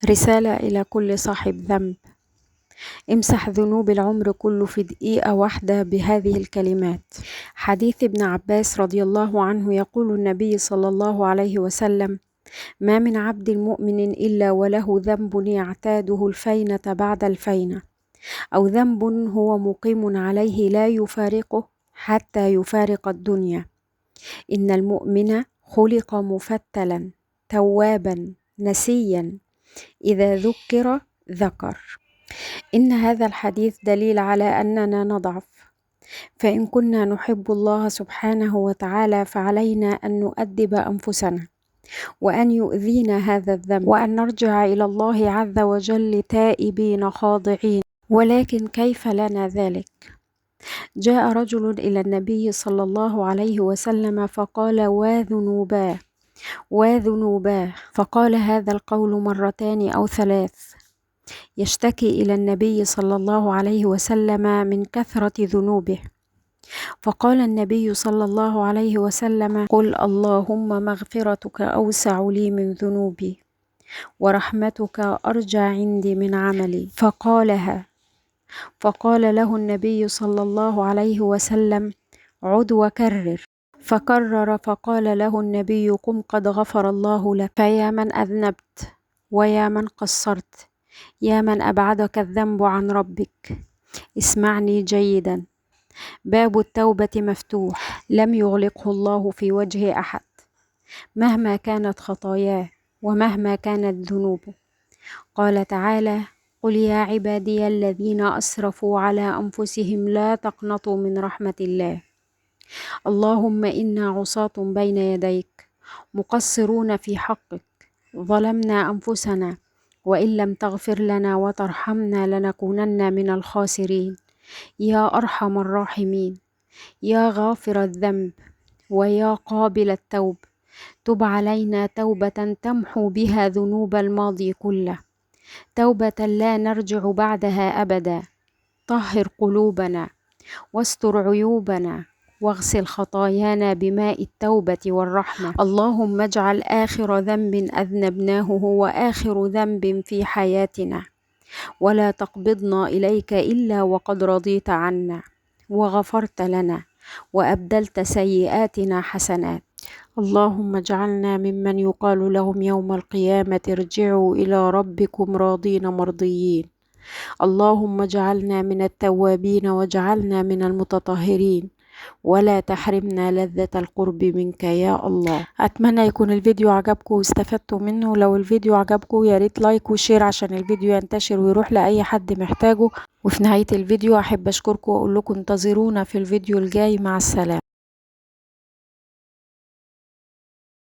رسالة إلى كل صاحب ذنب. امسح ذنوب العمر كله في دقيقة واحدة بهذه الكلمات. حديث ابن عباس رضي الله عنه يقول النبي صلى الله عليه وسلم: ما من عبد مؤمن إلا وله ذنب يعتاده الفينة بعد الفينة، أو ذنب هو مقيم عليه لا يفارقه حتى يفارق الدنيا. إن المؤمن خلق مفتلا توابا نسيا، إذا ذكر ذكر. إن هذا الحديث دليل على أننا نضعف، فإن كنا نحب الله سبحانه وتعالى فعلينا أن نؤدب أنفسنا، وأن يؤذينا هذا الذنب، وأن نرجع إلى الله عز وجل تائبين خاضعين. ولكن كيف لنا ذلك؟ جاء رجل إلى النبي صلى الله عليه وسلم فقال: وذنوباه وذنوباه. فقال هذا القول مرتان أو ثلاث، يشتكي إلى النبي صلى الله عليه وسلم من كثرة ذنوبه. فقال النبي صلى الله عليه وسلم: قل اللهم مغفرتك أوسع لي من ذنوبي، ورحمتك أرجى عندي من عملي. فقالها، فقال له النبي صلى الله عليه وسلم: عد وكرر. فكرر، فقال له النبي: قم قد غفر الله لك. فيا من أذنبت، ويا من قصرت، يا من أبعدك الذنب عن ربك، اسمعني جيدا. باب التوبة مفتوح، لم يغلقه الله في وجه أحد، مهما كانت خطاياه ومهما كانت ذنوبه. قال تعالى: قل يا عبادي الذين أسرفوا على أنفسهم لا تقنطوا من رحمة الله، اللهم إنا عصاة بين يديك، مقصرون في حقك، ظلمنا أنفسنا، وإن لم تغفر لنا وترحمنا لنكونن من الخاسرين. يا أرحم الراحمين، يا غافر الذنب ويا قابل التوب، تب علينا توبة تمحو بها ذنوب الماضي كله، توبة لا نرجع بعدها أبدا. طهر قلوبنا واستر عيوبنا، واغسل خطايانا بماء التوبة والرحمة. اللهم اجعل آخر ذنب أذنبناه هو آخر ذنب في حياتنا، ولا تقبضنا إليك إلا وقد رضيت عنا وغفرت لنا وأبدلت سيئاتنا حسنات. اللهم اجعلنا ممن يقال لهم يوم القيامة: ارجعوا إلى ربكم راضين مرضيين. اللهم اجعلنا من التوابين واجعلنا من المتطهرين، ولا تحرمنا لذة القرب منك يا الله. أتمنى يكون الفيديو عجبكم واستفدتوا منه. لو الفيديو عجبكم يا ريت لايك وشير عشان الفيديو ينتشر ويروح لأي حد محتاجه. وفي نهاية الفيديو أحب أشكركم وأقول لكم انتظرونا في الفيديو الجاي. مع السلامة.